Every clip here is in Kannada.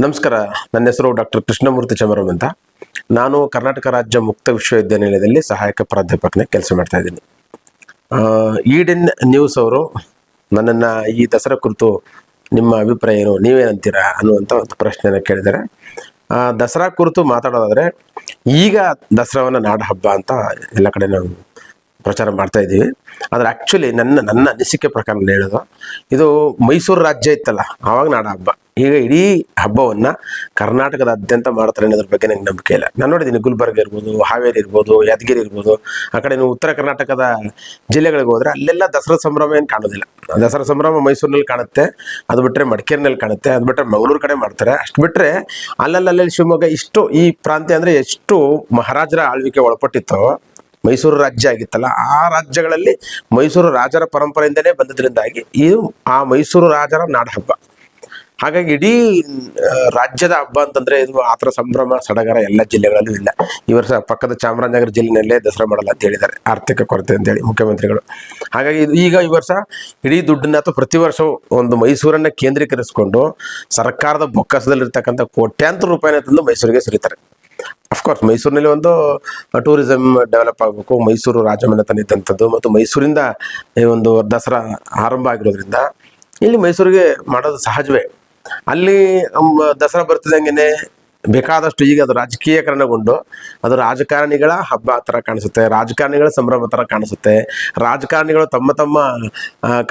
ನಮಸ್ಕಾರ. ನನ್ನ ಹೆಸರು ಡಾಕ್ಟರ್ ಕೃಷ್ಣಮೂರ್ತಿ ಚಮರಂ ಅಂತ. ನಾನು ಕರ್ನಾಟಕ ರಾಜ್ಯ ಮುಕ್ತ ವಿಶ್ವವಿದ್ಯಾನಿಲಯದಲ್ಲಿ ಸಹಾಯಕ ಪ್ರಾಧ್ಯಾಪಕನಾಗಿ ಕೆಲಸ ಮಾಡ್ತಾ ಇದ್ದೀನಿ. ಈಡನ್ ನ್ಯೂಸ್ ಅವರು ನನ್ನನ್ನು ಈ ದಸರಾ ಕುರಿತು ನಿಮ್ಮ ಅಭಿಪ್ರಾಯ ಏನು, ನೀವೇನಂತೀರಾ ಅನ್ನುವಂಥ ಒಂದು ಪ್ರಶ್ನೆಯನ್ನು ಕೇಳಿದ್ದಾರೆ. ದಸರಾ ಕುರಿತು ಮಾತಾಡೋದಾದರೆ, ಈಗ ದಸರಾವನ್ನು ನಾಡ ಹಬ್ಬ ಅಂತ ಎಲ್ಲ ಕಡೆ ನಾವು ಪ್ರಚಾರ ಮಾಡ್ತಾ ಇದ್ದೀವಿ. ಆದರೆ ಆ್ಯಕ್ಚುಲಿ ನನ್ನ ಅನಿಸಿಕೆ ಪ್ರಕಾರ ಹೇಳೋದು, ಇದು ಮೈಸೂರು ರಾಜ್ಯ ಇತ್ತಲ್ಲ, ಆವಾಗ ನಾಡ ಹಬ್ಬ. ಈಗ ಇಡೀ ಹಬ್ಬವನ್ನು ಕರ್ನಾಟಕದಾದ್ಯಂತ ಮಾಡ್ತಾರೆ ಅನ್ನೋದ್ರ ಬಗ್ಗೆ ನಂಗೆ ನಂಬಿಕೆ ಇಲ್ಲ. ನಾನು ನೋಡಿದ್ದೀನಿ, ಗುಲ್ಬರ್ಗ ಇರ್ಬೋದು, ಹಾವೇರಿ ಇರ್ಬೋದು, ಯಾದಗಿರಿ ಇರ್ಬೋದು, ಆ ಕಡೆ ನೀವು ಉತ್ತರ ಕರ್ನಾಟಕದ ಜಿಲ್ಲೆಗಳಿಗೆ ಹೋದರೆ ಅಲ್ಲೆಲ್ಲ ದಸರಾ ಸಂಭ್ರಮ ಏನು ಕಾಣೋದಿಲ್ಲ. ದಸರಾ ಸಂಭ್ರಮ ಮೈಸೂರಿನಲ್ಲಿ ಕಾಣುತ್ತೆ, ಅದು ಬಿಟ್ಟರೆ ಮಡಿಕೇರಿನಲ್ಲಿ ಕಾಣುತ್ತೆ, ಅದು ಬಿಟ್ಟರೆ ಮಂಗಳೂರು ಕಡೆ ಮಾಡ್ತಾರೆ. ಅಷ್ಟು ಬಿಟ್ಟರೆ ಅಲ್ಲಲ್ಲಿ ಶಿವಮೊಗ್ಗ, ಇಷ್ಟು ಈ ಪ್ರಾಂತ್ಯ ಅಂದರೆ ಎಷ್ಟು ಮಹಾರಾಜರ ಆಳ್ವಿಕೆ ಒಳಪಟ್ಟಿತ್ತೋ, ಮೈಸೂರು ರಾಜ್ಯ ಆಗಿತ್ತಲ್ಲ, ಆ ರಾಜ್ಯಗಳಲ್ಲಿ ಮೈಸೂರು ರಾಜರ ಪರಂಪರೆಯಿಂದನೇ ಬಂದದ್ರಿಂದಾಗಿ ಇದು ಆ ಮೈಸೂರು ರಾಜರ ನಾಡ ಹಬ್ಬ. ಹಾಗಾಗಿ ಇಡೀ ರಾಜ್ಯದ ಹಬ್ಬ ಅಂತಂದ್ರೆ ಇದು ಆ ಥರ ಸಂಭ್ರಮ ಸಡಗರ ಎಲ್ಲ ಜಿಲ್ಲೆಗಳಲ್ಲೂ ಇಲ್ಲ. ಈ ವರ್ಷ ಪಕ್ಕದ ಚಾಮರಾಜನಗರ ಜಿಲ್ಲೆಯಲ್ಲೇ ದಸರಾ ಮಾಡಲ್ಲ ಅಂತ ಹೇಳಿದ್ದಾರೆ, ಆರ್ಥಿಕ ಕೊರತೆ ಅಂತೇಳಿ ಮುಖ್ಯಮಂತ್ರಿಗಳು. ಹಾಗಾಗಿ ಈಗ ಈ ವರ್ಷ ಇಡೀ ದುಡ್ಡನ್ನ ಅಥವಾ ಪ್ರತಿ ವರ್ಷ ಒಂದು ಮೈಸೂರನ್ನ ಕೇಂದ್ರೀಕರಿಸಿಕೊಂಡು ಸರ್ಕಾರದ ಬೊಕ್ಕಸದಲ್ಲಿರ್ತಕ್ಕಂಥ ಕೋಟ್ಯಾಂತರ ರೂಪಾಯಿನ ತಂದು ಮೈಸೂರಿಗೆ ಸುರಿತಾರೆ. ಅಫ್ಕೋರ್ಸ್ ಮೈಸೂರಿನಲ್ಲಿ ಒಂದು ಟೂರಿಸಂ ಡೆವಲಪ್ ಆಗಬೇಕು, ಮೈಸೂರು ರಾಜಮನೆತನ ಇದ್ದಂಥದ್ದು ಮತ್ತು ಮೈಸೂರಿಂದ ಈ ಒಂದು ದಸರಾ ಆರಂಭ ಆಗಿರೋದ್ರಿಂದ ಇಲ್ಲಿ ಮೈಸೂರಿಗೆ ಮಾಡೋದು ಸಹಜವೇ. ಅಲ್ಲಿ ದಸರಾ ಬರ್ತಿದ್ದಂಗೆ ಬೇಕಾದಷ್ಟು ಈಗ ಅದು ರಾಜಕೀಯಕರಣಗೊಂಡು ಅದು ರಾಜಕಾರಣಿಗಳ ಹಬ್ಬ ಥರ ಕಾಣಿಸುತ್ತೆ, ರಾಜಕಾರಣಿಗಳ ಸಂಭ್ರಮ ಥರ ಕಾಣಿಸುತ್ತೆ. ರಾಜಕಾರಣಿಗಳು ತಮ್ಮ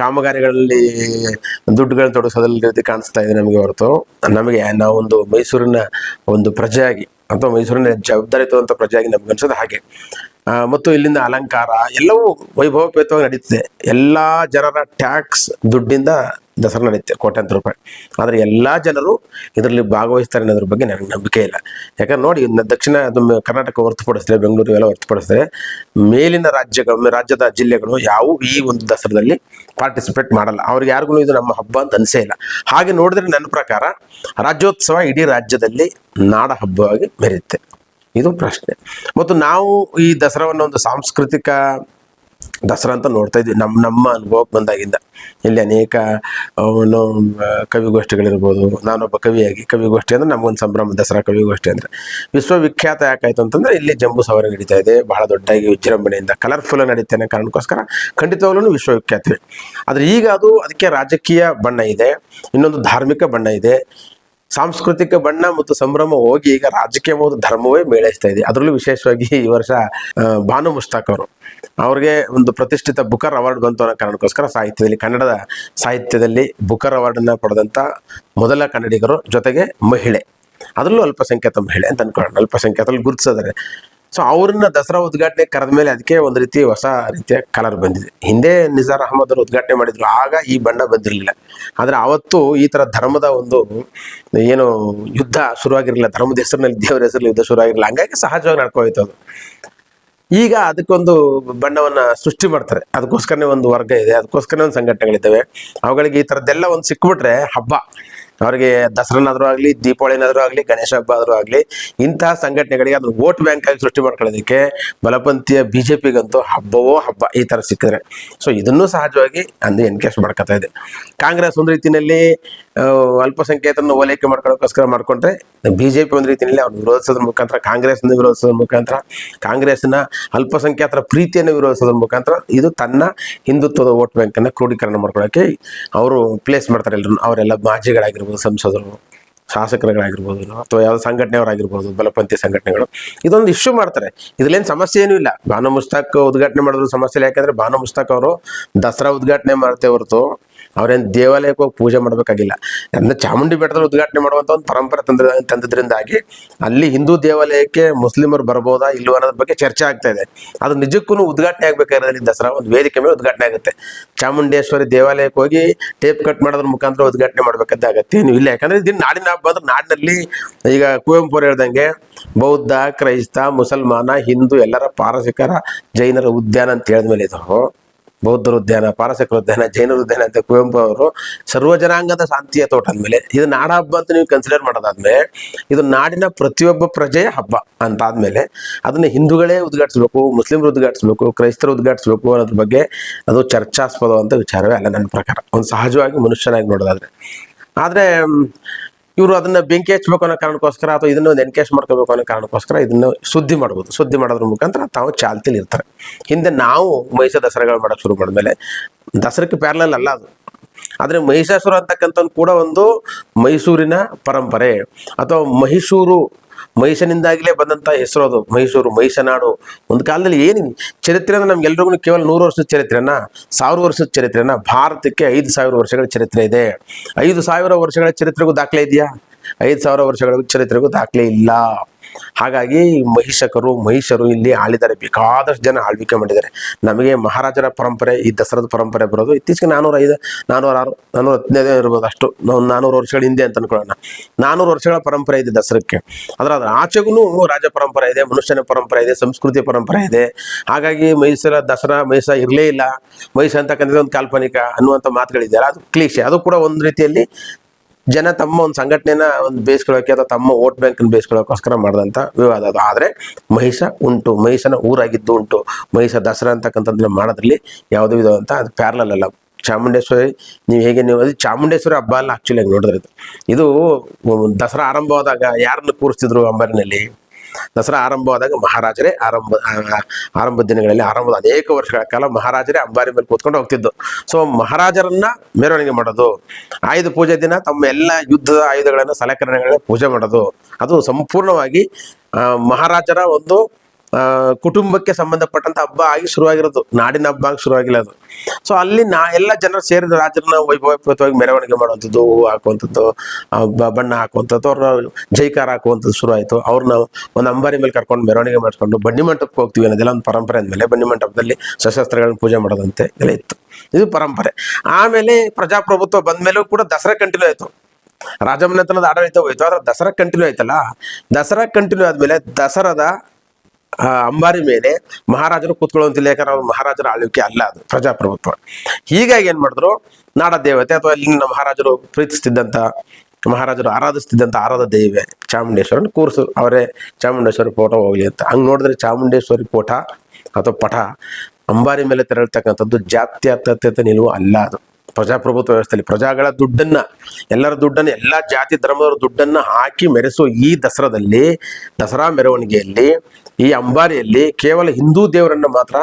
ಕಾಮಗಾರಿಗಳಲ್ಲಿ ದುಡ್ಡುಗಳನ್ನ ತೊಡಗಿಸೋದ್ರಲ್ಲಿ ರೀತಿ ಕಾಣಿಸ್ತಾ ಇದೆ ನಮಗೆ ಹೊರತು, ನಮಗೆ ನಾವೊಂದು ಮೈಸೂರಿನ ಒಂದು ಪ್ರಜೆಯಾಗಿ ಅಥವಾ ಮೈಸೂರಿನ ಜವಾಬ್ದಾರಿಯುತ ಪ್ರಜೆಯಾಗಿ ನಮ್ಗೆ ಅನ್ಸೋದು ಹಾಗೆ. ಮತ್ತು ಇಲ್ಲಿಂದ ಅಲಂಕಾರ ಎಲ್ಲವೂ ವೈಭವಪೇತವಾಗಿ ನಡೀತಿದೆ. ಎಲ್ಲ ಜನರ ಟ್ಯಾಕ್ಸ್ ದುಡ್ಡಿಂದ ದಸರಾ ನಡೆಯುತ್ತೆ, ಕೋಟ್ಯಾಂತರ ರೂಪಾಯಿ. ಆದರೆ ಎಲ್ಲ ಜನರು ಇದರಲ್ಲಿ ಭಾಗವಹಿಸ್ತಾರೆ ಅನ್ನೋದ್ರ ಬಗ್ಗೆ ನನಗೆ ನಂಬಿಕೆ ಇಲ್ಲ. ಯಾಕಂದ್ರೆ ನೋಡಿ, ದಕ್ಷಿಣ ಕರ್ನಾಟಕ ಹೊರತುಪಡಿಸಿದ್ರೆ, ಬೆಂಗಳೂರು ಇವೆಲ್ಲ ಹೊರತುಪಡಿಸಿದ್ರೆ ಮೇಲಿನ ರಾಜ್ಯದ ಜಿಲ್ಲೆಗಳು ಯಾವುವು ಈ ಒಂದು ದಸರಾದಲ್ಲಿ ಪಾರ್ಟಿಸಿಪೇಟ್ ಮಾಡಲ್ಲ. ಅವ್ರಿಗೆ ಯಾರಿಗೂ ಇದು ನಮ್ಮ ಹಬ್ಬ ಅಂತ ಅನಿಸೇ ಇಲ್ಲ. ಹಾಗೆ ನೋಡಿದ್ರೆ ನನ್ನ ಪ್ರಕಾರ ರಾಜ್ಯೋತ್ಸವ ಇಡೀ ರಾಜ್ಯದಲ್ಲಿ ನಾಡ ಹಬ್ಬವಾಗಿ ಮೆರೆಯುತ್ತೆ. ಇದು ಪ್ರಶ್ನೆ. ಮತ್ತು ನಾವು ಈ ದಸರಾವನ್ನು ಒಂದು ಸಾಂಸ್ಕೃತಿಕ ದಸರಾ ಅಂತ ನೋಡ್ತಾ ಇದ್ವಿ ನಮ್ಮ ಅನುಭವಕ್ಕೆ ಬಂದಾಗಿಂದ. ಇಲ್ಲಿ ಅನೇಕ ಕವಿಗೋಷ್ಠಿಗಳಿರ್ಬೋದು. ನಾನೊಬ್ಬ ಕವಿಯಾಗಿ ಕವಿಗೋಷ್ಠಿ ಅಂದರೆ ನಮಗೊಂದು ಸಂಭ್ರಮ. ದಸರಾ ಕವಿಗೋಷ್ಠಿ ಅಂದರೆ ವಿಶ್ವವಿಖ್ಯಾತ ಯಾಕಾಯಿತು ಅಂತಂದರೆ ಇಲ್ಲಿ ಜಂಬೂ ಸವಾರಿ ನಡೀತಾ ಇದೆ, ಬಹಳ ದೊಡ್ಡದಾಗಿ ವಿಜೃಂಭಣೆಯಿಂದ ಕಲರ್ಫುಲ್ ನಡೀತಾ ಅನ್ನೋ ಕಾರಣಕ್ಕೋಸ್ಕರ ಖಂಡಿತವಾಗ್ಲೂ ವಿಶ್ವವಿಖ್ಯಾತವೇ. ಆದರೆ ಈಗ ಅದಕ್ಕೆ ರಾಜಕೀಯ ಬಣ್ಣ ಇದೆ, ಇನ್ನೊಂದು ಧಾರ್ಮಿಕ ಬಣ್ಣ ಇದೆ, ಸಾಂಸ್ಕೃತಿಕ ಬಣ್ಣ ಮತ್ತು ಸಂಭ್ರಮ ಹೋಗಿ ಈಗ ರಾಜಕೀಯ ಮತ್ತು ಧರ್ಮವೇ ಮೇಳೈಸ್ತಾ ಇದೆ. ಅದರಲ್ಲೂ ವಿಶೇಷವಾಗಿ ಈ ವರ್ಷ ಬಾನು ಮುಸ್ತಾಕ್ ಅವರು, ಅವ್ರಿಗೆ ಒಂದು ಪ್ರತಿಷ್ಠಿತ ಬುಕರ್ ಅವಾರ್ಡ್ ಬಂತು ಅನ್ನೋ ಕಾರಣಕ್ಕೋಸ್ಕರ ಸಾಹಿತ್ಯದಲ್ಲಿ, ಕನ್ನಡದ ಸಾಹಿತ್ಯದಲ್ಲಿ ಬುಕರ್ ಅವಾರ್ಡನ್ನ ಪಡೆದಂಥ ಮೊದಲ ಕನ್ನಡಿಗರು, ಜೊತೆಗೆ ಮಹಿಳೆ, ಅದರಲ್ಲೂ ಅಲ್ಪಸಂಖ್ಯಾತ ಮಹಿಳೆ ಅಂತ ಅನ್ಕೊಳ್ಳೋಣ, ಅಲ್ಪಸಂಖ್ಯಾತರಲ್ಲಿ ಗುರುತಿಸಿದ್ದಾರೆ. ಸೊ ಅವ್ರನ್ನ ದಸರಾ ಉದ್ಘಾಟನೆ ಕರೆದ ಮೇಲೆ ಅದಕ್ಕೆ ಒಂದು ರೀತಿ ಹೊಸ ರೀತಿಯ ಕಲರ್ ಬಂದಿದೆ. ಹಿಂದೆ ನಿಜಾರ್ ಅಹಮದ್ ಅವರು ಉದ್ಘಾಟನೆ ಮಾಡಿದ್ರು, ಆಗ ಈ ಬಣ್ಣ ಬಂದಿರಲಿಲ್ಲ. ಆದರೆ ಅವತ್ತು ಈ ಥರ ಧರ್ಮದ ಒಂದು ಏನು ಯುದ್ಧ ಶುರುವಾಗಿರಲಿಲ್ಲ, ಧರ್ಮದ ಹೆಸರಿನಲ್ಲಿ, ದೇವರ ಹೆಸರಲ್ಲಿ ಯುದ್ಧ ಶುರುವಾಗಿರಲಿಲ್ಲ. ಹಂಗಾಗಿ ಸಹಜವಾಗಿ ನಡ್ಕೋಯ್ತು ಅದು. ಈಗ ಅದಕ್ಕೊಂದು ಬಣ್ಣವನ್ನು ಸೃಷ್ಟಿ ಮಾಡ್ತಾರೆ. ಅದಕ್ಕೋಸ್ಕರನೇ ಒಂದು ವರ್ಗ ಇದೆ, ಅದಕ್ಕೋಸ್ಕರನೇ ಒಂದು ಸಂಘಟನೆಗಳಿದ್ದಾವೆ. ಅವುಗಳಿಗೆ ಈ ಥರದ್ದೆಲ್ಲ ಒಂದು ಸಿಕ್ಬಿಟ್ರೆ ಹಬ್ಬ. ಅವರಿಗೆ ದಸರಾನಾದರೂ ಆಗಲಿ, ದೀಪಾವಳಿನಾದರೂ ಆಗಲಿ, ಗಣೇಶ ಹಬ್ಬ ಆದರೂ ಆಗಲಿ, ಇಂತಹ ಸಂಘಟನೆಗಳಿಗೆ ಅದನ್ನು ವೋಟ್ ಬ್ಯಾಂಕ್ ಆಗಿ ಸೃಷ್ಟಿ ಮಾಡ್ಕೊಳ್ಳೋದಕ್ಕೆ ಬಲಪಂಥೀಯ BJPಗಂತೂ ಹಬ್ಬವೋ ಹಬ್ಬ ಈ ಥರ ಸಿಕ್ಕಿದ್ರೆ. ಸೊ ಇದನ್ನೂ ಸಹಜವಾಗಿ ಅಂದು ಎನ್ಕೇಸ್ ಮಾಡ್ಕೊತಾ ಇದೆ. ಕಾಂಗ್ರೆಸ್ ಒಂದು ರೀತಿಯಲ್ಲಿ ಅಲ್ಪಸಂಖ್ಯಾತರನ್ನು ಓಲೈಕೆ ಮಾಡ್ಕೊಳ್ಳೋಕ್ಕೋಸ್ಕರ ಮಾಡ್ಕೊಂಡ್ರೆ, BJP ಒಂದು ರೀತಿಯಲ್ಲಿ ಅವ್ರನ್ನ ವಿರೋಧಿಸೋದ್ರ ಮುಖಾಂತರ, ಕಾಂಗ್ರೆಸ್ನ ವಿರೋಧಿಸೋದ್ರ ಮುಖಾಂತರ, ಕಾಂಗ್ರೆಸ್ನ ಅಲ್ಪಸಂಖ್ಯಾತರ ಪ್ರೀತಿಯನ್ನು ವಿರೋಧಿಸೋದ್ರ ಮುಖಾಂತರ ಇದು ತನ್ನ ಹಿಂದುತ್ವದ ವೋಟ್ ಬ್ಯಾಂಕನ್ನು ಕ್ರೋಢೀಕರಣ ಮಾಡ್ಕೊಳ್ಳೋಕ್ಕೆ ಅವರು ಪ್ಲೇಸ್ ಮಾಡ್ತಾರೆ. ಎಲ್ಲರೂ ಅವರೆಲ್ಲ ಮಾಜಿಗಳಾಗಿರ್ಬೋದು, ಸಂಸದರು, ಶಾಸಕರುಗಳಾಗಿರ್ಬೋದು, ಅಥವಾ ಯಾವ ಸಂಘಟನೆಯವರಾಗಿರ್ಬೋದು, ಬಲಪಂಥಿ ಸಂಘಟನೆಗಳು ಇದೊಂದು ಇಶ್ಯೂ ಮಾಡ್ತಾರೆ. ಇದರಲ್ಲೇನು ಸಮಸ್ಯೆ ಏನೂ ಇಲ್ಲ. ಬಾನು ಮುಸ್ತಾಕ್ ಉದ್ಘಾಟನೆ ಮಾಡಿದ್ರು ಸಮಸ್ಯೆ ಇಲ್ಲ. ಯಾಕಂದರೆ ಬಾನು ಮುಸ್ತಾಕ್ ಅವರು ದಸರಾ ಉದ್ಘಾಟನೆ ಮಾಡ್ತೇ ಹೊರತು ಅವ್ರೇನು ದೇವಾಲಯಕ್ಕೆ ಹೋಗಿ ಪೂಜೆ ಮಾಡಬೇಕಾಗಿಲ್ಲ. ಅಂದರೆ ಚಾಮುಂಡಿ ಬೆಟ್ಟದಲ್ಲಿ ಉದ್ಘಾಟನೆ ಮಾಡುವಂಥ ಒಂದು ಪರಂಪರೆ ತಂದಿದ್ರಿಂದಾಗಿ ಅಲ್ಲಿ ಹಿಂದೂ ದೇವಾಲಯಕ್ಕೆ ಮುಸ್ಲಿಮರು ಬರ್ಬೋದಾ ಇಲ್ವ ಅನ್ನೋದ್ರ ಬಗ್ಗೆ ಚರ್ಚೆ ಆಗ್ತಾ ಇದೆ. ಅದು ನಿಜಕ್ಕೂ ಉದ್ಘಾಟನೆ ಆಗಬೇಕಾದ್ರೆ ದಸರಾ ಒಂದು ವೇದಿಕೆ ಮೇಲೆ ಉದ್ಘಾಟನೆ ಆಗುತ್ತೆ. ಚಾಮುಂಡೇಶ್ವರಿ ದೇವಾಲಯಕ್ಕೆ ಹೋಗಿ ಟೇಪ್ ಕಟ್ ಮಾಡೋದ್ರ ಮುಖಾಂತರ ಉದ್ಘಾಟನೆ ಮಾಡಬೇಕಾದ ಅಗತ್ಯ ಏನು ಇಲ್ಲ. ಯಾಕಂದರೆ ಇದನ್ನು ನಾಡಿನ ಹಬ್ಬ ಅಂದ್ರೆ ನಾಡಿನಲ್ಲಿ ಈಗ ಕುವೆಂಪು ಅವರು ಹೇಳ್ದಂಗೆ ಬೌದ್ಧ, ಕ್ರೈಸ್ತ, ಮುಸಲ್ಮಾನ, ಹಿಂದೂ ಎಲ್ಲರ ಪಾರಸಿಕರ, ಜೈನರ ಉದ್ಯಾನ ಅಂತ ಹೇಳಿದ್ಮೇಲೆ ಇದು ಬೌದ್ಧರ ಉದ್ಯಾನ, ಪಾರಸಿಕರ ಉದ್ಯಾನ, ಜೈನರ ಉದ್ಯಾನ ಅಂತ ಕುವೆಂಪು ಅವರು ಸರ್ವ ಜನಾಂಗದ ಶಾಂತಿಯ ತೋಟ ಅಂದಮೇಲೆ ಇದು ನಾಡ ಹಬ್ಬ ಅಂತ ನೀವು ಕನ್ಸಿಡರ್ ಮಾಡೋದಾದ್ಮೇಲೆ ಇದು ನಾಡಿನ ಪ್ರತಿಯೊಬ್ಬ ಪ್ರಜೆಯ ಹಬ್ಬ ಅಂತಾದ್ಮೇಲೆ ಅದನ್ನ ಹಿಂದೂಗಳೇ ಉದ್ಘಾಟಿಸ್ಬೇಕು, ಮುಸ್ಲಿಮರು ಉದ್ಘಾಟಿಸ್ಬೇಕು, ಕ್ರೈಸ್ತರು ಉದ್ಘಾಟಿಸ್ಬೇಕು ಅನ್ನೋದ್ರ ಬಗ್ಗೆ ಅದು ಚರ್ಚಾಸ್ಪದವಂತ ವಿಚಾರವೇ ಅಲ್ಲ ನನ್ನ ಪ್ರಕಾರ, ಒಂದು ಸಹಜವಾಗಿ ಮನುಷ್ಯನಾಗಿ ನೋಡೋದಾದ್ರೆ. ಆದರೆ ಇವರು ಅದನ್ನ ಬೆಂಕಿ ಹಚ್ಚಬೇಕು ಅನ್ನೋ ಕಾರಣಕ್ಕೋಸ್ಕರ ಅಥವಾ ಇದನ್ನ ಒಂದು ಎನ್ಕೇಶ್ ಮಾಡ್ಕೋಬೇಕು ಅನ್ನೋ ಕಾರಣಕ್ಕೋಸ್ಕರ ಇದನ್ನ ಸುದ್ದಿ ಮಾಡ್ಬೋದು. ಸುದ್ದಿ ಮಾಡೋದ್ರ ಮುಖಾಂತರ ತಾವು ಚಾಲ್ತಿಲಿ ಇರ್ತಾರೆ. ಹಿಂದೆ ನಾವು ಮಹಿಷ ದಸರಾಗಳು ಮಾಡೋಕೆ ಶುರು ಮಾಡಿದ್ಮೇಲೆ ದಸರಕ್ಕೆ ಪ್ಯಾರಲಲ್ ಅಲ್ಲ ಅದು, ಆದರೆ ಮಹಿಷಾಸುರ ಅಂತಕ್ಕಂಥ ಕೂಡ ಒಂದು ಮೈಸೂರಿನ ಪರಂಪರೆ ಅಥವಾ ಮಹಿಷನಿಂದಾಗಲೇ ಬಂದಂಥ ಹೆಸರು ಅದು. ಮೈಸೂರು, ಮಹಿಷನಾಡು. ಒಂದು ಕಾಲದಲ್ಲಿ ಏನು ಚರಿತ್ರೆ ಅಂದ್ರೆ ನಮ್ಗೆಲ್ರಿಗೂ ಕೇವಲ 100 ವರ್ಷದ ಚರಿತ್ರೆನ, 1000 ವರ್ಷದ ಚರಿತ್ರೆನ, ಭಾರತಕ್ಕೆ 5000 ವರ್ಷಗಳ ಚರಿತ್ರೆ ಇದೆ. 5000 ವರ್ಷಗಳ ಚರಿತ್ರೆಗೂ ದಾಖಲೆ ಇದೆಯಾ? 5000 ವರ್ಷಗಳ ಚರಿತ್ರೆಗೂ ದಾಖಲೆ ಇಲ್ಲ. ಹಾಗಾಗಿ ಮಹಿಷರು ಇಲ್ಲಿ ಆಳಿದ್ದಾರೆ, ಬೇಕಾದಷ್ಟು ಜನ ಆಳ್ವಿಕೆ ಮಾಡಿದ್ದಾರೆ. ನಮಗೆ ಮಹಾರಾಜರ ಪರಂಪರೆ, ಈ ದಸರಾದ ಪರಂಪರೆ ಬರೋದು ಇತ್ತೀಚೆಗೆ 405, 406, 415 ಇರ್ಬೋದು, ಅಷ್ಟು 400 ವರ್ಷಗಳ ಹಿಂದೆ ಅಂತ ಅನ್ಕೊಳ್ಳೋಣ. 400 ವರ್ಷಗಳ ಪರಂಪರೆ ಇದೆ ದಸರಕ್ಕೆ. ಅದರ ಆಚೆಗೂ ರಾಜ ಪರಂಪರೆ ಇದೆ, ಮನುಷ್ಯನ ಪರಂಪರೆ ಇದೆ, ಸಂಸ್ಕೃತಿಯ ಪರಂಪರೆ ಇದೆ. ಹಾಗಾಗಿ ಮಹಿಷ ಇರಲೇ ಇಲ್ಲ, ಮಹಿಷ ಅಂತಕ್ಕಂಥದ್ದು ಒಂದು ಕಾಲ್ಪನಿಕ ಅನ್ನುವಂಥ ಮಾತುಗಳಿದೆಯಲ್ಲ, ಅದು ಕ್ಲೀಶೆ. ಅದು ಕೂಡ ಒಂದು ರೀತಿಯಲ್ಲಿ ಜನ ತಮ್ಮ ಒಂದು ಸಂಘಟನೆನ ಒಂದು ಬೇಯಿಸ್ಕೊಳ್ಳೋಕೆ ಅಥವಾ ತಮ್ಮ ವೋಟ್ ಬ್ಯಾಂಕನ್ನು ಬೇಯಿಸ್ಕೊಳ್ಳೋಕೋಸ್ಕರ ಮಾಡಿದಂಥ ವಿವಾದ ಅದು. ಆದರೆ ಮಹಿಷ ಉಂಟು, ಮಹಿಷನ ಊರಾಗಿದ್ದು ಉಂಟು. ಮಹಿಷ ದಸರಾ ಅಂತಕ್ಕಂಥದ್ದನ್ನ ಮಾಡೋದ್ರಲ್ಲಿ ಯಾವುದೇ ವಿಧವಂತ ಅದು ಪ್ಯಾರಲಲ್ ಅಲ್ಲ. ಚಾಮುಂಡೇಶ್ವರಿ ನೀವು ಅದು ಚಾಮುಂಡೇಶ್ವರಿ ಹಬ್ಬ ಅಲ್ಲ ಆ್ಯಕ್ಚುಲಿ ನೋಡಿದ್ರೆ. ಇದು ದಸರಾ ಆರಂಭವಾದಾಗ ಯಾರನ್ನು ಕೂರಿಸ್ತಿದ್ರು ಅಂಬಾರಿನಲ್ಲಿ? ದಸರಾ ಆರಂಭವಾದಾಗ ಮಹಾರಾಜರೇ ಆರಂಭದ ದಿನಗಳಲ್ಲಿ, ಆರಂಭದ ಅನೇಕ ವರ್ಷಗಳ ಕಾಲ ಮಹಾರಾಜರೇ ಅಂಬಾರಿ ಮೇಲೆ ಕೂತ್ಕೊಂಡು ಹೋಗ್ತಿದ್ದು. ಸೊ ಮಹಾರಾಜರನ್ನ ಮೆರವಣಿಗೆ ಮಾಡೋದು, ಆಯುಧ ಪೂಜೆ ದಿನ ತಮ್ಮ ಎಲ್ಲ ಯುದ್ಧದ ಆಯುಧಗಳನ್ನು, ಸಲಕರಣೆಗಳನ್ನ ಪೂಜೆ ಮಾಡೋದು, ಅದು ಸಂಪೂರ್ಣವಾಗಿ ಮಹಾರಾಜರ ಒಂದು ಕುಟುಂಬಕ್ಕೆ ಸಂಬಂಧಪಟ್ಟಂತ ಹಬ್ಬ ಆಗಿ ಶುರುವಾಗಿರೋದು, ನಾಡಿನ ಹಬ್ಬ ಆಗಿ ಶುರುವಾಗಿಲ್ಲ ಅದು. ಸೊ ಅಲ್ಲಿ ಎಲ್ಲ ಜನರು ಸೇರಿದ ರಾಜರನ್ನ ವೈಭವವಾಗಿ ಮೆರವಣಿಗೆ ಮಾಡುವಂಥದ್ದು, ಹೂವು ಹಾಕುವಂಥದ್ದು, ಬಣ್ಣ ಹಾಕುವಂಥದ್ದು, ಅವ್ರ ಜೈಕಾರ ಹಾಕುವಂಥದ್ದು ಶುರು ಆಯಿತು. ಅವ್ರನ್ನ ಒಂದು ಅಂಬಾರಿ ಮೇಲೆ ಕರ್ಕೊಂಡು ಮೆರವಣಿಗೆ ಮಾಡಿಕೊಂಡು ಬನ್ನಿ ಮಂಟಪಕ್ಕೆ ಹೋಗ್ತೀವಿ ಅನ್ನೋದೆಲ್ಲ ಒಂದು ಪರಂಪರೆ. ಅಂದಮೇಲೆ ಬನ್ನಿ ಮಂಟಪದಲ್ಲಿ ಶಸ್ತ್ರಾಸ್ತ್ರಗಳನ್ನ ಪೂಜೆ ಮಾಡೋದಂತೆ ಎಲ್ಲ ಇತ್ತು, ಇದು ಪರಂಪರೆ. ಆಮೇಲೆ ಪ್ರಜಾಪ್ರಭುತ್ವ ಬಂದ್ಮೇಲೂ ಕೂಡ ದಸರಾ ಕಂಟಿನ್ಯೂ ಆಯಿತು. ರಾಜಮನೆತನದ ಆಡಳಿತ ಹೋಯ್ತು, ಆದ್ರೆ ದಸರಾ ಕಂಟಿನ್ಯೂ ಆಯ್ತಲ್ಲ. ದಸರಾ ಕಂಟಿನ್ಯೂ ಆದ್ಮೇಲೆ ದಸರಾದ ಅಂಬಾರಿ ಮೇಲೆ ಮಹಾರಾಜರು ಕೂತ್ಕೊಳ್ಳುವಂತಿಲ್ಲ, ಯಾಕಂದ್ರೆ ಅವ್ರು ಮಹಾರಾಜರ ಆಳ್ವಿಕೆ ಅಲ್ಲ, ಅದು ಪ್ರಜಾಪ್ರಭುತ್ವ. ಹೀಗಾಗಿ ಏನ್ ಮಾಡಿದ್ರು, ನಾಡ ದೇವತೆ ಅಥವಾ ಇಲ್ಲಿನ ಮಹಾರಾಜರು ಪ್ರೀತಿಸ್ತಿದ್ದಂಥ, ಮಹಾರಾಜರು ಆರಾಧಿಸ್ತಿದ್ದಂಥ ಆರಾಧ ದೇವಿ ಚಾಮುಂಡೇಶ್ವರನ ಕೂರಿಸು, ಅವರೇ ಚಾಮುಂಡೇಶ್ವರಿ ಫೋಟೋ ಹೋಗ್ಲಿ ಅಂತ. ಹಂಗೆ ನೋಡಿದ್ರೆ ಚಾಮುಂಡೇಶ್ವರಿ ಫೋಟ ಅಥವಾ ಪಟ ಅಂಬಾರಿ ಮೇಲೆ ತೆರಳ್ತಕ್ಕಂಥದ್ದು ಜಾತ್ಯತೀತ ನಿಲುವು ಅಲ್ಲ. ಅದು ಪ್ರಜಾಪ್ರಭುತ್ವ ವ್ಯವಸ್ಥೆಯಲ್ಲಿ ಪ್ರಜಾಗಳ ದುಡ್ಡನ್ನ, ಎಲ್ಲರ ದುಡ್ಡನ್ನು, ಎಲ್ಲ ಜಾತಿ ಧರ್ಮದವರ ದುಡ್ಡನ್ನು ಹಾಕಿ ಮೆರೆಸುವ ಈ ದಸರಾ ಮೆರವಣಿಗೆಯಲ್ಲಿ, ಈ ಅಂಬಾರಿಯಲ್ಲಿ ಕೇವಲ ಹಿಂದೂ ದೇವರನ್ನ ಮಾತ್ರ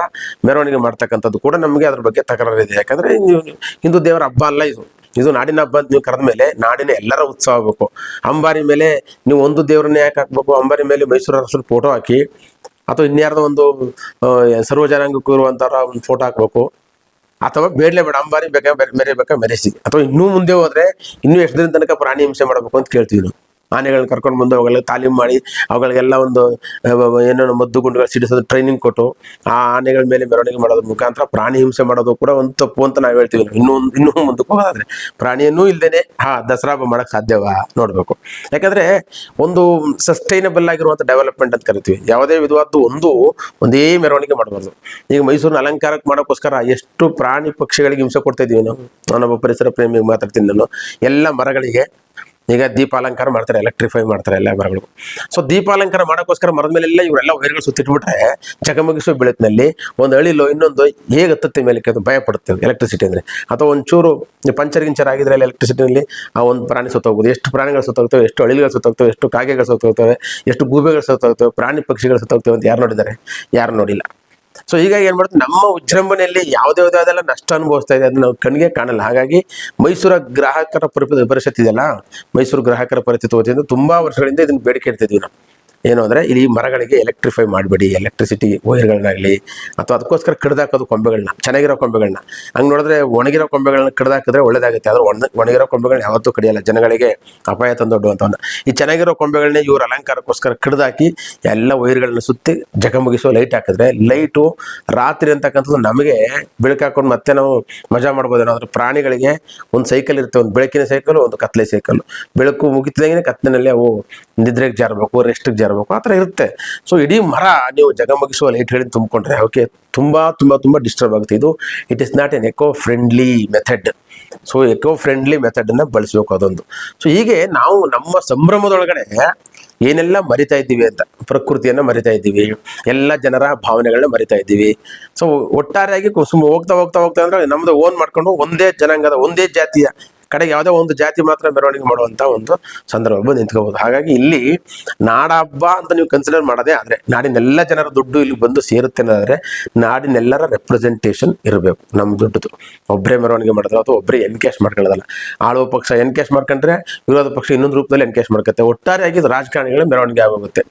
ಮೆರವಣಿಗೆ ಮಾಡ್ತಕ್ಕಂಥದ್ದು ಕೂಡ ನಮಗೆ ಅದ್ರ ಬಗ್ಗೆ ತಕರಾರಿದೆ. ಯಾಕಂದ್ರೆ ಹಿಂದೂ ದೇವರ ಹಬ್ಬ ಅಲ್ಲ ಇದು ನಾಡಿನ ಹಬ್ಬ ಅಂತ ನೀವು ಕರೆದ ಮೇಲೆ ನಾಡಿನ ಎಲ್ಲರ ಉತ್ಸವ ಆಗಬೇಕು. ಅಂಬಾರಿ ಮೇಲೆ ನೀವು ಒಂದು ದೇವರನ್ನ ಯಾಕೆ ಹಾಕ್ಬೇಕು? ಅಂಬಾರಿ ಮೇಲೆ ಮೈಸೂರು ಅರಸರ ಫೋಟೋ ಹಾಕಿ ಅಥವಾ ಇನ್ಯಾರ್ದೋ ಒಂದು ಸರ್ವ ಜನಾಂಗಕ್ಕೂ ಇರುವಂಥವ್ರ ಒಂದು ಫೋಟೋ ಹಾಕ್ಬೇಕು, ಅಥವಾ ಬೇಡಲೇ ಬೇಡ, ಅಂಬಾರಿ ಮೆರಿಬೇಕಾ ಮೆರೆಸಿ. ಅಥವಾ ಇನ್ನೂ ಮುಂದೆ ಹೋದ್ರೆ ಇನ್ನೂ ಎಷ್ಟು ದಿನ ತನಕ ಪ್ರಾಣಿ ಹಿಂಸೆ ಮಾಡಬೇಕು ಅಂತ ಕೇಳ್ತೀವಿ ನಾವು. ಆನೆಗಳನ್ನ ಕರ್ಕೊಂಡು ಬಂದು ಅವುಗಳಿಗೆ ತಾಲೀಮ್ ಮಾಡಿ ಅವುಗಳಿಗೆಲ್ಲ ಒಂದು ಏನೇನೋ ಮದ್ದು ಗುಂಡುಗಳು ಸಿಡಿಸೋದು ಟ್ರೈನಿಂಗ್ ಕೊಟ್ಟು ಆ ಆನೆಗಳ ಮೇಲೆ ಮೆರವಣಿಗೆ ಮಾಡೋದ್ರ ಮುಖಾಂತರ ಪ್ರಾಣಿ ಹಿಂಸೆ ಮಾಡೋದು ಕೂಡ ಒಂದು ತಪ್ಪು ಅಂತ ನಾವು ಹೇಳ್ತೀವಿ. ಇನ್ನೂ ಮುಂದಕ್ಕೆ ಹೋಗೋದಾದ್ರೆ ಪ್ರಾಣಿಯನ್ನೂ ಇಲ್ದೇನೆ ದಸರಾ ಹಬ್ಬ ಮಾಡಕ್ ಸಾಧ್ಯವಾ ನೋಡ್ಬೇಕು. ಯಾಕಂದ್ರೆ ಒಂದು ಸಸ್ಟೈನಬಲ್ ಆಗಿರುವಂತ ಡೆವಲಪ್ಮೆಂಟ್ ಅಂತ ಕರಿತೀವಿ. ಯಾವುದೇ ವಿಧವಾದ್ದು ಒಂದೇ ಮೆರವಣಿಗೆ ಮಾಡಬಾರ್ದು. ಈಗ ಮೈಸೂರಿನ ಅಲಂಕಾರಕ್ಕೆ ಮಾಡೋಕ್ಕೋಸ್ಕರ ಎಷ್ಟು ಪ್ರಾಣಿ ಪಕ್ಷಿಗಳಿಗೆ ಹಿಂಸೆ ಕೊಡ್ತಾ ಇದೀವಿ ನಾವು. ನಾನೊಬ್ಬ ಪರಿಸರ ಪ್ರೇಮಿಗೆ ಮಾತಾಡ್ತೀನಿ ನಾನು. ಎಲ್ಲ ಮರಗಳಿಗೆ ಈಗ ದೀಪಾಲಂಕಾರ ಮಾಡ್ತಾರೆ, ಎಲೆಕ್ಟ್ರಿಫೈ ಮಾಡ್ತಾರೆ ಎಲ್ಲ ಮರಗಳು. ಸೊ ದೀಪಾಲಂಕಾರ ಮಾಡೋಕ್ಕೋಸ್ಕರ ಮರದ ಮೇಲೆಲ್ಲ ಇವರೆಲ್ಲ ವೈರ್ಗಳು ಸುತ್ತಿಟ್ಬಿಟ್ರೆ ಜಗಮಗಿಸುವ ಬೆಳಕಿನಲ್ಲಿ ಒಂದು ಅಳಿಲೋ ಇನ್ನೊಂದು ಹೇಗೆ ಹತ್ತತ್ತೆ ಮೇಲೆ ಭಯ ಪಡುತ್ತೆ ಎಲೆಕ್ಟ್ರಿಸಿಟಿ ಅಂದರೆ. ಅಥವಾ ಒಂಚೂರು ಪಂಚರ್ ಗಿಂಚರ್ ಆಗಿದ್ರೆ ಅಲ್ಲಿ ಎಲೆಕ್ಟ್ರಿಸಿಟಿನಲ್ಲಿ ಆ ಒಂದು ಪ್ರಾಣಿ ಸುತ್ತೋಗ್ಬೋದು. ಎಷ್ಟು ಪ್ರಾಣಿಗಳು ಸುತ್ತೋಗ್ತವೆ, ಎಷ್ಟು ಅಳಿಲ್ಗಳು ಸುತ್ತೋಗ್ತವೆ, ಎಷ್ಟು ಕಾಗೆಗಳು ಸುತ್ತೋಗ್ತವೆ, ಎಷ್ಟು ಗೂಬೆಗಳು ಸುತ್ತೋಗ್ತವೆ, ಪ್ರಾಣಿ ಪಕ್ಷಿಗಳು ಸುತ್ತೋಗ್ತವೆ ಅಂತ ಯಾರು ನೋಡಿದ್ದಾರೆ? ಯಾರು ನೋಡಿಲ್ಲ. ಸೊ ಹೀಗಾಗಿ ಏನ್ ಮಾಡ್ತೀವಿ, ನಮ್ಮ ವಿಜೃಂಭಣೆಯಲ್ಲಿ ಯಾವುದೆಲ್ಲ ನಷ್ಟ ಅನುಭವಿಸ್ತಾ ಇದೆ ಅದನ್ನ ನಾವು ಕಣ್ಣಿಗೆ ಕಾಣಲ್ಲ. ಹಾಗಾಗಿ ಮೈಸೂರ ಗ್ರಾಹಕರ ಪರಿಷತ್ ಇದೆಯಲ್ಲ, ಮೈಸೂರು ಗ್ರಾಹಕರ ಪರಿಸ್ಥಿತಿ ವತಿಯಿಂದ ತುಂಬಾ ವರ್ಷಗಳಿಂದ ಇದನ್ನ ಬೇಡಿಕೆ ಇಡ್ತಿದ್ವಿ ನಾವು. ಏನು ಅಂದರೆ ಇಲ್ಲಿ ಮರಗಳಿಗೆ ಎಲೆಕ್ಟ್ರಿಫೈ ಮಾಡಬೇಡಿ, ಎಲೆಕ್ಟ್ರಿಸಿಟಿ ವೈರ್ಗಳನ್ನಾಗಲಿ ಅಥವಾ ಅದಕ್ಕೋಸ್ಕರ ಕಡ್ದಾಕೋದು ಕೊಂಬೆಗಳನ್ನ, ಚೆನ್ನಾಗಿರೋ ಕೊಂಬೆಗಳನ್ನ. ಹಂಗೆ ನೋಡಿದ್ರೆ ಒಣಗಿರೋ ಕೊಂಬೆಗಳನ್ನ ಕಡ್ದಾಕಿದ್ರೆ ಒಳ್ಳೇದಾಗುತ್ತೆ. ಆದ್ರೆ ಒಣಗಿರೋ ಕೊಂಬೆಗಳನ್ನ ಯಾವತ್ತೂ ಕಡಿಯಲ್ಲ, ಜನಗಳಿಗೆ ಅಪಾಯ ತಂದೊಡ್ಡುವಂಥವನ್ನ. ಈ ಚೆನ್ನಾಗಿರೋ ಕೊಂಬೆಗಳನ್ನೇ ಇವ್ರ ಅಲಂಕಾರಕ್ಕೋಸ್ಕರ ಕಡ್ದಾಕಿ ಎಲ್ಲ ವೈರ್ಗಳನ್ನ ಸುತ್ತಿ ಜಗಮಗಿಸೋ ಲೈಟ್ ಹಾಕಿದ್ರೆ ಲೈಟು ರಾತ್ರಿ ಅಂತಕ್ಕಂಥದ್ದು ನಮಗೆ ಬೆಳಕು ಹಾಕೊಂಡು ಮತ್ತೆ ನಾವು ಮಜಾ ಮಾಡ್ಬೋದು. ಏನಾದರೂ ಪ್ರಾಣಿಗಳಿಗೆ ಒಂದು ಸೈಕಲ್ ಇರುತ್ತೆ, ಒಂದು ಬೆಳಕಿನ ಸೈಕಲ್, ಒಂದು ಕತ್ಲೆ ಸೈಕಲ್. ಬೆಳಕು ಮುಗಿತಿದಂಗೆ ಕತ್ಲಿನಲ್ಲಿ ಅವು ನಿದ್ರೆಗೆ ಜಾರಬೇಕು, ರೆಸ್ಟ್ಗೆ ಜಾರಬೇಕು, ಆ ಥರ ಇರುತ್ತೆ. ಸೊ ಇಡೀ ಮರ ನೀವು ಜಗಮಗಿಸುವ ಲೈಟ್ಗಳಿಂದ ತುಂಬಿಕೊಂಡ್ರೆ ಅವಕ್ಕೆ ತುಂಬಾ ಡಿಸ್ಟರ್ಬ್ ಆಗುತ್ತೆ. It is not an eco friendly method. So eco friendly ಮೆಥಡನ್ನು ಬಳಸಬೇಕು ಅದೊಂದು. ಸೊ ಹೀಗೆ ನಾವು ನಮ್ಮ ಸಂಭ್ರಮದೊಳಗಡೆ ಏನೆಲ್ಲ ಮರಿತಾ ಇದ್ದೀವಿ ಅಂತ, ಪ್ರಕೃತಿಯನ್ನು ಮರಿತಾ ಇದ್ದೀವಿ, ಎಲ್ಲ ಜನರ ಭಾವನೆಗಳನ್ನ ಮರಿತಾ ಇದ್ದೀವಿ. ಸೊ ಒಟ್ಟಾರೆಯಾಗಿ ಹೋಗ್ತಾ ಅಂದ್ರೆ ನಮ್ದು ಓನ್ ಮಾಡ್ಕೊಂಡು ಒಂದೇ ಜನಾಂಗದ, ಒಂದೇ ಜಾತಿಯ ಕಡೆಗೆ ಯಾವುದೋ ಒಂದು ಜಾತಿ ಮಾತ್ರ ಮೆರವಣಿಗೆ ಮಾಡುವಂಥ ಒಂದು ಸಂದರ್ಭ ಬಂದು ನಿಂತ್ಕೋಬಹುದು. ಹಾಗಾಗಿ ಇಲ್ಲಿ ನಾಡ ಹಬ್ಬ ಅಂತ ನೀವು ಕನ್ಸಿಡರ್ ಮಾಡೋದೇ ಆದರೆ ನಾಡಿನೆಲ್ಲ ಜನರ ದುಡ್ಡು ಇಲ್ಲಿ ಬಂದು ಸೇರುತ್ತೆ ಅನ್ನೋದಾದ್ರೆ ನಾಡಿನೆಲ್ಲರ ರೆಪ್ರೆಸೆಂಟೇಷನ್ ಇರಬೇಕು. ನಮ್ಮ ದುಡ್ಡು ಒಬ್ಬರೇ ಮೆರವಣಿಗೆ ಮಾಡಿದ್ರೆ ಅಥವಾ ಒಬ್ಬರೇ ಎನ್ಕ್ಯಾಶ್ ಮಾಡ್ಕೊಳ್ಳೋದಲ್ಲ. ಆಳುವ ಪಕ್ಷ ಎನ್ಕ್ಯಾಶ್ ಮಾಡ್ಕೊಂಡ್ರೆ ವಿರೋಧ ಪಕ್ಷ ಇನ್ನೊಂದು ರೂಪದಲ್ಲಿ ಎನ್ಕ್ಯಾಶ್ ಮಾಡ್ಕೊತ್ತೆ. ಒಟ್ಟಾರೆಯಾಗಿ ರಾಜಕಾರಣಿಗಳ ಮೆರವಣಿಗೆ ಆಗೋಗುತ್ತೆ.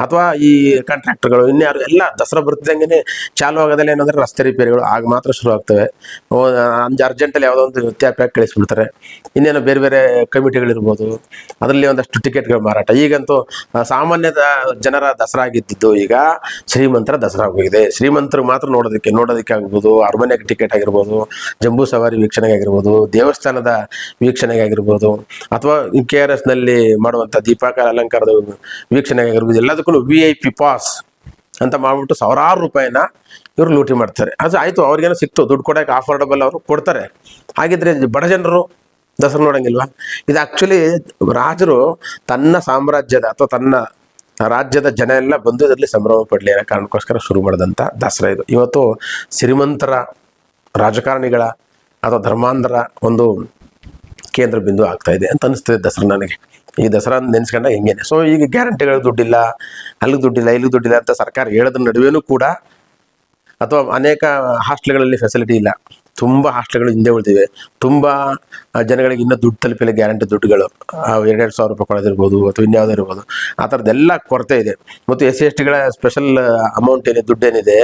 ಅಥವಾ ಈ ಕಾಂಟ್ರಾಕ್ಟರ್ಗಳು ಇನ್ಯಾರು ಎಲ್ಲ ದಸರಾ ಬರ್ತಿದ್ದಂಗೆ ಚಾಲು ಆಗೋದಲ್ಲ ಏನಂದ್ರೆ ರಸ್ತೆ ರಿಪೇರಿಗಳು ಆಗ ಮಾತ್ರ ಶುರು ಆಗ್ತವೆ. ಅರ್ಜೆಂಟಲ್ಲಿ ಯಾವುದೋ ಒಂದು ವ್ಯತ್ಯಾಪ ಕಳಿಸ್ಬಿಡ್ತಾರೆ. ಇನ್ನೇನು ಬೇರೆ ಬೇರೆ ಕಮಿಟಿಗಳಿರ್ಬೋದು, ಅದರಲ್ಲಿ ಒಂದಷ್ಟು ಟಿಕೆಟ್ಗಳ ಮಾರಾಟ. ಈಗಂತೂ ಸಾಮಾನ್ಯದ ಜನರ ದಸರಾ ಆಗಿದ್ದು ಈಗ ಶ್ರೀಮಂತರ ದಸರಾ ಆಗೋಗಿದೆ. ಶ್ರೀಮಂತರು ಮಾತ್ರ ನೋಡೋದಕ್ಕೆ ಆಗ್ಬೋದು, ಅರಮನೆಗೆ ಟಿಕೆಟ್ ಆಗಿರ್ಬೋದು, ಜಂಬೂ ಸವಾರಿ ವೀಕ್ಷಣೆಗೆ ಆಗಿರ್ಬೋದು, ದೇವಸ್ಥಾನದ ವೀಕ್ಷಣೆಗೆ ಆಗಿರ್ಬೋದು, ಅಥವಾ KRS ನಲ್ಲಿ ಮಾಡುವಂಥ ದೀಪಾಕಾರ ಅಲಂಕಾರದ ವೀಕ್ಷಣೆಗೆ ಆಗಿರ್ಬೋದು, ಎಲ್ಲದಕ್ಕೂ VIP ಪಾಸ್ ಅಂತ ಮಾಡ್ಬಿಟ್ಟು ಸಾವಿರಾರು ರೂಪಾಯಿನ ಇವರು ಲೂಟಿ ಮಾಡ್ತಾರೆ. ಅದು ಆಯಿತು, ಅವ್ರಿಗೇನೋ ಸಿಕ್ತು, ದುಡ್ಡು ಕೊಡೋಕೆ ಅಫೋರ್ಡಬಲ್ ಅವರು ಕೊಡ್ತಾರೆ. ಹಾಗಿದ್ರೆ ಬಡ ಜನರು ದಸರಾ ನೋಡಂಗಿಲ್ವಾ? ಇದು ಆ್ಯಕ್ಚುಲಿ ರಾಜರು ತನ್ನ ಸಾಮ್ರಾಜ್ಯದ ಅಥವಾ ತನ್ನ ರಾಜ್ಯದ ಜನ ಎಲ್ಲ ಬಂದು ಇದರಲ್ಲಿ ಸಂಭ್ರಮ ಪಡಲಿ ಅನ್ನೋ ಕಾರಣಕ್ಕೋಸ್ಕರ ಶುರು ಮಾಡಿದಂಥ ದಸರಾ ಇದು. ಇವತ್ತು ಶ್ರೀಮಂತರ ರಾಜಕಾರಣಿಗಳ ಅಥವಾ ಧರ್ಮಾಂಧರ ಒಂದು ಕೇಂದ್ರ ಬಿಂದು ಆಗ್ತಾ ಇದೆ ಅಂತ ಅನಿಸ್ತದೆ ದಸರಾ ನನಗೆ. ಈ ದಸರಾ ನೆನೆಸ್ಕೊಂಡ ಹಿಂಗೇನೆ. ಸೊ ಈಗ ಗ್ಯಾರಂಟಿಗಳು ದುಡ್ಡಿಲ್ಲ, ಅಲ್ಲಿಗೆ ದುಡ್ಡಿಲ್ಲ, ಇಲ್ಲಿಗೆ ದುಡ್ಡಿಲ್ಲ ಅಂತ ಸರ್ಕಾರ ಹೇಳೋದ್ರ ನಡುವೆನೂ ಕೂಡ, ಅಥವಾ ಅನೇಕ ಹಾಸ್ಟೆಲ್ಗಳಲ್ಲಿ ಫೆಸಿಲಿಟಿ ಇಲ್ಲ, ತುಂಬ ಹಾಸ್ಟೆಲ್ಗಳು ಹಿಂದೆ ಉಳಿದಿವೆ, ತುಂಬ ಜನಗಳಿಗೆ ಇನ್ನೂ ದುಡ್ಡು ತಲುಪಿಲ್ಲ. ಗ್ಯಾರಂಟಿ ದುಡ್ಡುಗಳು 2,000 ರೂಪಾಯಿ ಕೊಡೋದಿರ್ಬೋದು ಅಥವಾ ಇನ್ಯಾವುದೋ ಇರ್ಬೋದು, ಆ ಥರದ್ದೆಲ್ಲ ಕೊರತೆ ಇದೆ. ಮತ್ತು SC/ST ಗಳ ಸ್ಪೆಷಲ್ ಅಮೌಂಟ್ ದುಡ್ಡೇನಿದೆ,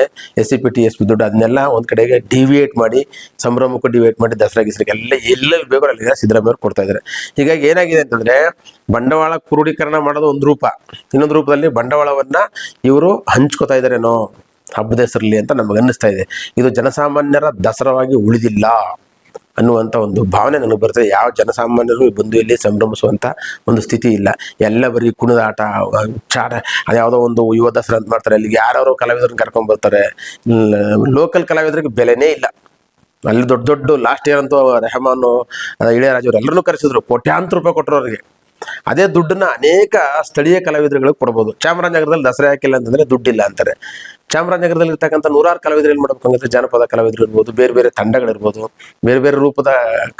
SCP TSP ದುಡ್ಡು, ಅದನ್ನೆಲ್ಲ ಒಂದು ಕಡೆಗೆ ಡಿವಿಯೇಟ್ ಮಾಡಿ, ಸಂಭ್ರಮಕ್ಕೂ ಡಿವಿಯೇಟ್ ಮಾಡಿ ದಸರಾ ಗಿಸ್ರಿಗೆ ಎಲ್ಲೆಲ್ಲಿ ಬೇಕೋ ಅಲ್ಲಿ ಸಿದ್ದರಾಮಯ್ಯ ಅವರು ಕೊಡ್ತಾ ಇದ್ದಾರೆ. ಹೀಗಾಗಿ ಏನಾಗಿದೆ ಅಂತಂದರೆ ಬಂಡವಾಳ ಕ್ರೋಢೀಕರಣ ಮಾಡೋದು ಒಂದು ರೂಪ, ಇನ್ನೊಂದು ರೂಪದಲ್ಲಿ ಬಂಡವಾಳವನ್ನು ಇವರು ಹಂಚ್ಕೋತಾ ಇದ್ದಾರೇನೋ ಹಬ್ಬದ ಹೆಸರಲ್ಲಿ ಅಂತ ನಮಗೆ ಅನ್ನಿಸ್ತಾ ಇದೆ. ಇದು ಜನಸಾಮಾನ್ಯರ ದಸರಾವಾಗಿ ಉಳಿದಿಲ್ಲ ಅನ್ನುವಂಥ ಒಂದು ಭಾವನೆ ನನಗೆ ಬರ್ತದೆ. ಯಾವ ಜನಸಾಮಾನ್ಯರು ಬಂದು ಇಲ್ಲಿ ಸಂಭ್ರಮಿಸುವಂಥ ಒಂದು ಸ್ಥಿತಿ ಇಲ್ಲ. ಎಲ್ಲ ಬರೀ ಕುಣಿದಾಟ, ಚಾಟ, ಅದ್ಯಾವುದೋ ಒಂದು ಯುವ ದಸರಾ ಅಂತ ಮಾಡ್ತಾರೆ. ಅಲ್ಲಿಗೆ ಯಾರು ಕಲಾವಿದರನ್ನ ಕರ್ಕೊಂಡ್ಬರ್ತಾರೆ. ಲೋಕಲ್ ಕಲಾವಿದರಿಗೆ ಬೆಲೆನೇ ಇಲ್ಲ. ಅಲ್ಲಿ ದೊಡ್ಡ ದೊಡ್ಡ ಲಾಸ್ಟ್ ಇಯರ್ ಅಂತೂ ರೆಹಮಾನು, ಇಳೆಯರಾಜು ಅವರೆಲ್ಲರೂ ಕರೆಸಿದ್ರು, ಕೋಟ್ಯಾಂತರ ರೂಪಾಯಿ ಕೊಟ್ಟರು ಅವರಿಗೆ. ಅದೇ ದುಡ್ಡನ್ನ ಅನೇಕ ಸ್ಥಳೀಯ ಕಲಾವಿದರುಗಳಿಗೆ ಕೊಡ್ಬೋದು. ಚಾಮರಾಜನಗರದಲ್ಲಿ ದಸರಾ ಯಾಕಿಲ್ಲ ಅಂತಂದರೆ ದುಡ್ಡಿಲ್ಲ ಅಂತಾರೆ. ಚಾಮರಾಜನಗರದಲ್ಲಿ ಇರ್ತಕ್ಕಂಥ 100 ಕಲಾವಿದರು ಏನು ಮಾಡ್ಬೇಕಂದ್ರೆ ಜಾನಪದ ಕಲಾವಿದರು ಇರ್ಬೋದು, ಬೇರೆ ಬೇರೆ ತಂಡಗಳಿರ್ಬೋದು, ಬೇರೆ ಬೇರೆ ರೂಪದ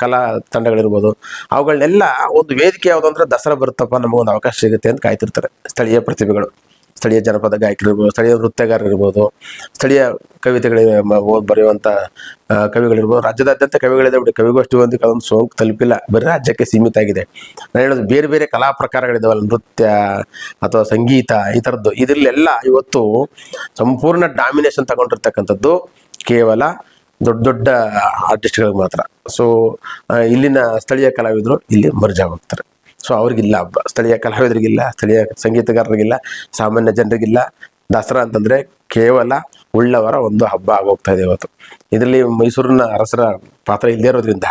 ಕಲಾ ತಂಡಗಳಿರ್ಬೋದು, ಅವುಗಳನ್ನೆಲ್ಲ ಒಂದು ವೇದಿಕೆ ಯಾವುದು ಅಂದರೆ ದಸರಾ ಬರುತ್ತಪ್ಪ ನಮಗೊಂದು ಅವಕಾಶ ಸಿಗುತ್ತೆ ಅಂತ ಕಾಯ್ತಿರ್ತಾರೆ ಸ್ಥಳೀಯ ಪ್ರತಿಭೆಗಳು. ಸ್ಥಳೀಯ ಜನಪದ ಗಾಯಕರಿರ್ಬೋದು, ಸ್ಥಳೀಯ ನೃತ್ಯಗಾರರಿರ್ಬೋದು, ಸ್ಥಳೀಯ ಕವಿತೆಗಳಿಗೆ ಬರೆಯುವಂಥ ಕವಿಗಳಿರ್ಬೋದು. ರಾಜ್ಯದಾದ್ಯಂತ ಕವಿಗಳಿದೆ ಬಿಡಿ, ಕವಿಗೋಷ್ಠಿ ಒಂದು ಅದೊಂದು ಸೋಂಕು ತಲುಪಿಲ್ಲ, ಬರೀ ರಾಜ್ಯಕ್ಕೆ ಸೀಮಿತ ಆಗಿದೆ. ನಾನು ಹೇಳೋದು ಬೇರೆ ಬೇರೆ ಕಲಾ ಪ್ರಕಾರಗಳಿದಾವಲ್ಲ, ನೃತ್ಯ ಅಥವಾ ಸಂಗೀತ, ಈ ಥರದ್ದು, ಇದರಲ್ಲೆಲ್ಲ ಇವತ್ತು ಸಂಪೂರ್ಣ ಡಾಮಿನೇಷನ್ ತಗೊಂಡಿರ್ತಕ್ಕಂಥದ್ದು ಕೇವಲ ದೊಡ್ಡ ದೊಡ್ಡ ಆರ್ಟಿಸ್ಟ್ಗಳಿಗೆ ಮಾತ್ರ. ಸೊ ಇಲ್ಲಿನ ಸ್ಥಳೀಯ ಕಲಾವಿದರು ಇಲ್ಲಿ ಮರ್ಜಾಗೋಗ್ತಾರೆ. ಸೊ ಅವ್ರಿಗಿಲ್ಲ ಹಬ್ಬ, ಸ್ಥಳೀಯ ಕಲಾವಿದರಿಗಿಲ್ಲ, ಸ್ಥಳೀಯ ಸಂಗೀತಗಾರರಿಗಿಲ್ಲ, ಸಾಮಾನ್ಯ ಜನರಿಗಿಲ್ಲ. ದಸರಾ ಅಂತಂದರೆ ಕೇವಲ ಉಳ್ಳವರ ಒಂದು ಹಬ್ಬ ಆಗೋಗ್ತಾ ಇದೆ ಇವತ್ತು. ಇದರಲ್ಲಿ ಮೈಸೂರಿನ ಅರಸರ ಪಾತ್ರ ಇಲ್ಲದೇ ಇರೋದ್ರಿಂದ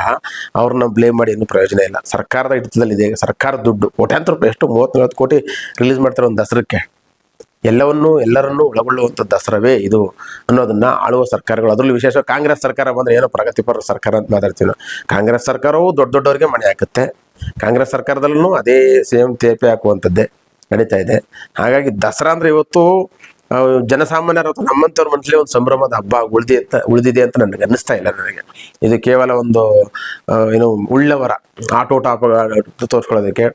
ಅವ್ರನ್ನ ಬ್ಲೇಮ್ ಮಾಡಿ ಏನೂ ಪ್ರಯೋಜನ ಇಲ್ಲ. ಸರ್ಕಾರದ ಹಿಡಿತದಲ್ಲಿದೆ, ಸರ್ಕಾರ ದುಡ್ಡು ಕೋಟ್ಯಾಂತರ ರೂಪಾಯಿ, ಎಷ್ಟು 30-40 ಕೋಟಿ ರಿಲೀಸ್ ಮಾಡ್ತಾರೆ ಒಂದು ದಸರಕ್ಕೆ. ಎಲ್ಲರನ್ನೂ ಒಳಗೊಳ್ಳುವಂಥ ದಸರಾವೇ ಇದು ಅನ್ನೋದನ್ನ ಆಳುವ ಸರ್ಕಾರಗಳು, ಅದರಲ್ಲೂ ವಿಶೇಷ ಕಾಂಗ್ರೆಸ್ ಸರ್ಕಾರ ಬಂದರೆ ಏನೋ ಪ್ರಗತಿಪರ ಸರ್ಕಾರ ಅಂತ ಮಾತಾಡ್ತೀವಿ ನಾವು. ಕಾಂಗ್ರೆಸ್ ಸರ್ಕಾರವು ದೊಡ್ಡವರಿಗೆ ಮಣೆ ಹಾಕುತ್ತೆ. ಕಾಂಗ್ರೆಸ್ ಸರ್ಕಾರದಲ್ಲೂ ಅದೇ ಸೇಮ್ ತೇಪೆ ಹಾಕುವಂಥದ್ದೇ ನಡೀತಾ ಇದೆ. ಹಾಗಾಗಿ ದಸರಾ ಅಂದರೆ ಇವತ್ತು ಜನಸಾಮಾನ್ಯರ ಅಥವಾ ನಮ್ಮಂಥವ್ರ ಮನಸ್ಸಲ್ಲಿ ಒಂದು ಸಂಭ್ರಮದ ಹಬ್ಬ ಉಳಿದಿದೆ ಅಂತ ನನಗೆ ಅನ್ನಿಸ್ತಾ ಇಲ್ಲ. ನನಗೆ ಇದು ಕೇವಲ ಒಂದು ಏನು ಉಳ್ಳವರ ಆಟೋಟ ತೋರಿಸ್ಕೊಳ್ಳೋದಕ್ಕೆ,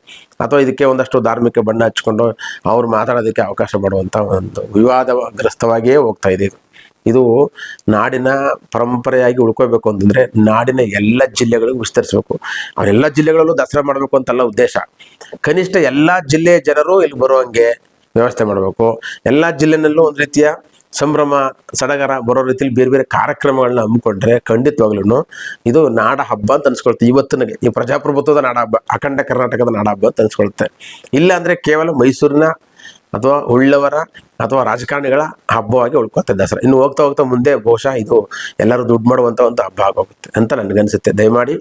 ಅಥವಾ ಇದಕ್ಕೆ ಒಂದಷ್ಟು ಧಾರ್ಮಿಕ ಬಣ್ಣ ಹಚ್ಕೊಂಡು ಅವ್ರು ಮಾತಾಡೋದಕ್ಕೆ ಅವಕಾಶ ಮಾಡುವಂಥ ಒಂದು ವಿವಾದಗ್ರಸ್ತವಾಗಿಯೇ ಹೋಗ್ತಾ ಇದೆ. ಇದು ನಾಡಿನ ಪರಂಪರೆಯಾಗಿ ಉಳ್ಕೋಬೇಕು ಅಂತಂದರೆ ನಾಡಿನ ಎಲ್ಲ ಜಿಲ್ಲೆಗಳಿಗೂ ವಿಸ್ತರಿಸಬೇಕು. ಅವರೆಲ್ಲ ಜಿಲ್ಲೆಗಳಲ್ಲೂ ದಸರಾ ಮಾಡಬೇಕು ಅಂತಲ್ಲ ಉದ್ದೇಶ. ಕನಿಷ್ಠ ಎಲ್ಲ ಜಿಲ್ಲೆಯ ಜನರು ಇಲ್ಲಿ ಬರುವಂಗೆ ವ್ಯವಸ್ಥೆ ಮಾಡಬೇಕು. ಎಲ್ಲ ಜಿಲ್ಲೆನಲ್ಲೂ ಒಂದು ರೀತಿಯ ಸಂಭ್ರಮ ಸಡಗರ ಬರೋ ರೀತಿಯಲ್ಲಿ ಬೇರೆ ಬೇರೆ ಕಾರ್ಯಕ್ರಮಗಳನ್ನ ಹಮ್ಮಿಕೊಂಡ್ರೆ ಖಂಡಿತವಾಗ್ಲೂ ಇದು ನಾಡ ಹಬ್ಬ ಅಂತ ಅನ್ಸ್ಕೊಳುತ್ತೆ. ಇವತ್ತಿನಗೆ ಈ ಪ್ರಜಾಪ್ರಭುತ್ವದ ನಾಡ ಹಬ್ಬ, ಅಖಂಡ ಕರ್ನಾಟಕದ ನಾಡ ಹಬ್ಬ ಅಂತ ಅನ್ಸ್ಕೊಳುತ್ತೆ. ಇಲ್ಲ ಅಂದರೆ ಕೇವಲ ಮೈಸೂರಿನ ಅಥವಾ ಉಳ್ಳವರ ಅಥವಾ ರಾಜಕಾರಣಿಗಳ ಹಬ್ಬವಾಗಿ ಉಳ್ಕೊತ್ತೆ ದಸರಾ. ಇನ್ನು ಹೋಗ್ತಾ ಹೋಗ್ತಾ ಮುಂದೆ ಬಹುಶಃ ಇದು ಎಲ್ಲರೂ ದುಡ್ಡು ಮಾಡುವಂಥ ಒಂದು ಹಬ್ಬ ಆಗೋಗುತ್ತೆ ಅಂತ ನನಗನ್ಸುತ್ತೆ. ದಯಮಾಡಿ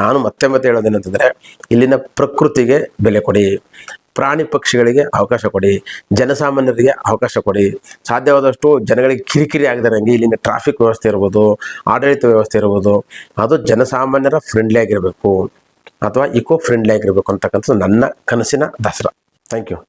ನಾನು ಮತ್ತೆ ಹೇಳೋದೇನಂತಂದರೆ, ಇಲ್ಲಿನ ಪ್ರಕೃತಿಗೆ ಬೆಲೆ ಕೊಡಿ, ಪ್ರಾಣಿ ಪಕ್ಷಿಗಳಿಗೆ ಅವಕಾಶ ಕೊಡಿ, ಜನಸಾಮಾನ್ಯರಿಗೆ ಅವಕಾಶ ಕೊಡಿ. ಸಾಧ್ಯವಾದಷ್ಟು ಜನಗಳಿಗೆ ಕಿರಿಕಿರಿ ಆಗದಿರಂಗೆ ಇಲ್ಲಿನ ಟ್ರಾಫಿಕ್ ವ್ಯವಸ್ಥೆ ಇರ್ಬೋದು, ಆಡಳಿತ ವ್ಯವಸ್ಥೆ ಇರ್ಬೋದು, ಅದು ಜನಸಾಮಾನ್ಯರ ಫ್ರೆಂಡ್ಲಿ ಆಗಿರಬೇಕು ಅಥವಾ ಇಕೋ ಫ್ರೆಂಡ್ಲಿ ಆಗಿರಬೇಕು ಅಂತಕ್ಕಂಥದ್ದು ನನ್ನ ಕನಸಿನ ದಸರಾ. Thank you.